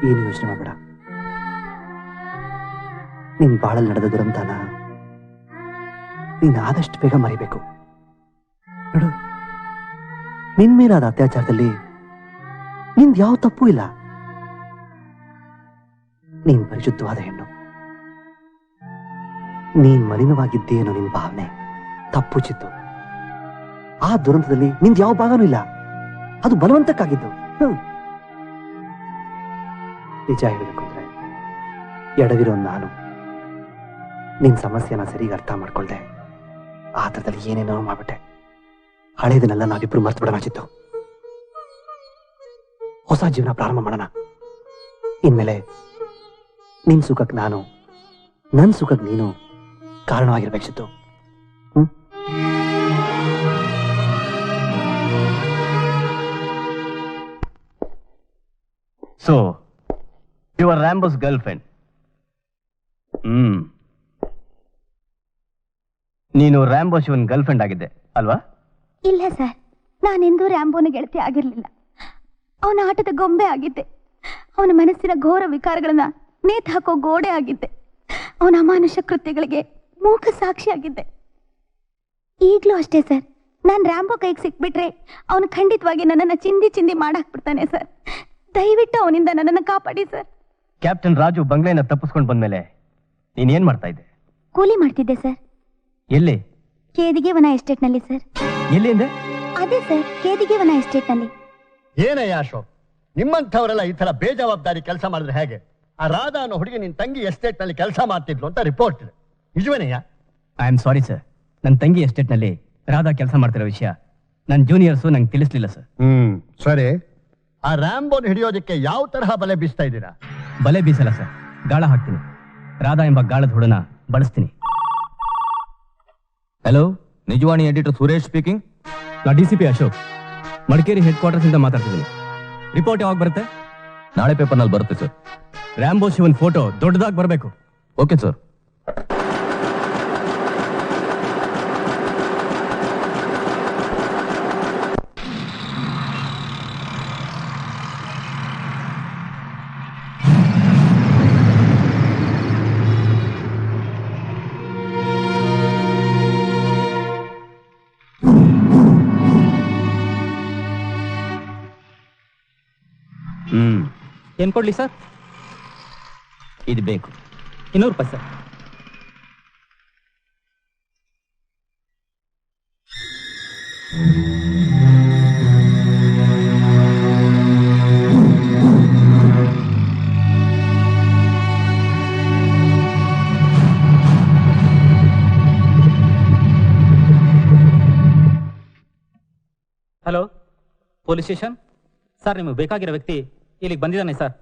ಏನು ಯೋಚನೆ ಮಾಡಬೇಡ. ನಿನ್ ಬಾಳಲ್ಲಿ ನಡೆದ ದುರಂತನ ನೀನು ಆದಷ್ಟು ಬೇಗ ಮರಿಬೇಕು. ನೋಡು, ನಿನ್ ಮೇಲಾದ ಅತ್ಯಾಚಾರದಲ್ಲಿ ನಿಂದ ಯಾವ ತಪ್ಪು ಇಲ್ಲ. ನೀನ್ ಪರಿಶುದ್ಧವಾದ ಹೆಣ್ಣು. ನೀನ್ ಮಲಿನವಾಗಿದ್ದೇನೋ ನಿನ್ ಭಾವನೆ ತಪ್ಪು ಚಿತ್ತು. ಆ ದುರಂತದಲ್ಲಿ ನಿಂದ ಯಾವ ಭಾಗನೂ ಇಲ್ಲ. ಅದು ಬಲವಂತಕ್ಕಾಗಿದ್ದು. ನಿಜ ಹೇಳಬೇಕು ಅಂದ್ರೆ ಎಡವಿರೋ ನಾನು ನಿನ್ ಸಮಸ್ಯೆನ ಸರಿಯಾಗಿ ಅರ್ಥ ಮಾಡ್ಕೊಳ್ದೆ ಆ ಥರದಲ್ಲಿ ಏನೇನೋ ಮಾಡ್ಬಿಟ್ಟೆ. ಹಳೇದನ್ನೆಲ್ಲ ನಾವಿಬ್ರು ಮರ್ತು ಬಿಡೋಣ ಚಿತ್ತು. ಹೊಸ ಜೀವನ ಪ್ರಾರಂಭ ಮಾಡೋಣ. ಇನ್ಮೇಲೆ ನಿನ್ ಸುಖಕ್ಕೆ ನಾನು, ನನ್ ಸುಖಕ್ಕೆ ನೀನು ಕಾರಣವಾಗಿರ್ಬೇಕು ಚಿತ್ತು. So your Rambo's girlfriend. ನೀನು ರ್ಯಾಂಬೋ ಶಿವನ್ ಗರ್ಲ್ ಫ್ರೆಂಡ್ ಆಗಿದ್ದೆ ಅಲ್ವಾ? ಇಲ್ಲ ಸರ್, ನಾನೆಂದೂ ರ್ಯಾಂಬೋನ ಗೆಳತಿ ಆಗಿರ್ಲಿಲ್ಲ. ಅವನ ಆಟದ ಗೊಂಬೆ ಆಗಿದ್ದೆ. ಅವನ ಮನಸ್ಸಿನ ಘೋರ ವಿಕಾರಗಳನ್ನ ನೇತು ಹಾಕೋ ಗೋಡೆ ಆಗಿದ್ದೆ. ಅವನ ಅಮಾನುಷ ಕೃತ್ಯಗಳಿಗೆ ಮೂಕ ಸಾಕ್ಷಿಯಾಗಿದ್ದೆ. ಈಗಲೂ ಅಷ್ಟೇ ಸರ್, ನಾನು ರ್ಯಾಂಬೋ ಕೈಗೆ ಸಿಕ್ಬಿಟ್ರೆ ಅವನು ಖಂಡಿತವಾಗಿ ನನ್ನನ್ನು ಚಿಂದಿ ಚಿಂದಿ ಮಾಡಾಕ್ಬಿಡ್ತಾನೆ ಸರ್. ದಯವಿಟ್ಟು ಅವನಿಂದ ನನ್ನನ್ನು ಕಾಪಾಡಿ ಸರ್. ಕ್ಯಾಪ್ಟನ್ ರಾಜು ಬಂಗ್ಲೆನ ತಪ್ಪಿಸ್ಕೊಂಡು ಬಂದ್ಮೇಲೆ ನೀನೇನ್ ಮಾಡ್ತಾ ಇದ್ದೆ? ಕೂಲಿ ಮಾಡ್ತಿದ್ದೆ ಸರ್. ಎಲ್ಲಿ? ಕೇದಿಗೆ ವನ ಎಸ್ಟೇಟ್ ನಲ್ಲಿ ಸರ್. ಎಲ್ಲಿ ಅಂದೆ? ಅದೇ ಸರ್, ಕೇದಿಗೆ ವನ ಎಸ್ಟೇಟ್ ನಲ್ಲಿ. ಏನಯ್ಯ ಅಶೋಕ್, ನಿಮ್ಮಂಥವರೆಲ್ಲ ಈ ತರ ಬೇಜವಾಬ್ದಾರಿ ಕೆಲಸ ಮಾಡಿದ್ರೆ ಹೇಗೆ? ಆ ರಾಧಾ ಅನ್ನೋ ಹುಡುಗಿ ನಿನ್ ತಂಗಿ ಎಸ್ಟೇಟ್ ನಲ್ಲಿ ಕೆಲಸ ಮಾಡ್ತಿದ್ಲು ಅಂತ ರಿಪೋರ್ಟ್ ಇದೆ. ನಿಜವೇನಯ್ಯ? ಐ ಆಮ್ ಸಾರಿ ಸರ್, ನನ್ನ ತಂಗಿ ಎಸ್ಟೇಟ್ ನಲ್ಲಿ ರಾಧಾ ಕೆಲಸ ಮಾಡ್ತಿರೋ ವಿಷಯ ನನ್ನ ಜೂನಿಯರ್ಸು ನಂಗೆ ತಿಳಿಸ್ಲಿಲ್ಲ ಸರ್. ಸರಿ, ಆ ರ್ಯಾಂಬೋನ್ ಹಿಡಿಯೋದಕ್ಕೆ ಯಾವ ತರಹ ಬಲೆ ಬೀಸ್ತಾ ಇದ್ದೀರಾ? ಬಲೆ ಬೀಸಲ್ಲ ಸರ್, ಗಾಳ ಹಾಕ್ತೀನಿ. ರಾಧಾ ಎಂಬ ಗಾಳದ ಹುಡನ ಬಳಸ್ತೀನಿ. Hello, Nijavani editor Suresh speaking. ನಾ DCP Ashok, Madikeri headquarters ಇಂದ ಮಾತಾಡ್ತಿದ್ದೀನಿ. ರಿಪೋರ್ಟ್ ಯಾವಾಗ ಬರುತ್ತೆ? ನಾಳೆ ಪೇಪರ್ನಲ್ಲಿ ಬರುತ್ತೆ ಸರ್. ರ್ಯಾಂಬೋ ಶಿವನ್ ಫೋಟೋ ದೊಡ್ಡದಾಗಿ ಬರಬೇಕು. Okay sir. ಏನ್ ಕೊಡ್ಲಿ ಸರ್? ಇದು ಬೇಕು. 200 ರೂಪಾಯಿ sir. Hello, police station sir. ನಿಮಗೆ ಬೇಕಾಗಿರೋ ವ್ಯಕ್ತಿ ಇಲ್ಲಿಗೆ ಬಂದಿದ್ದಾನೆ ಸರ್.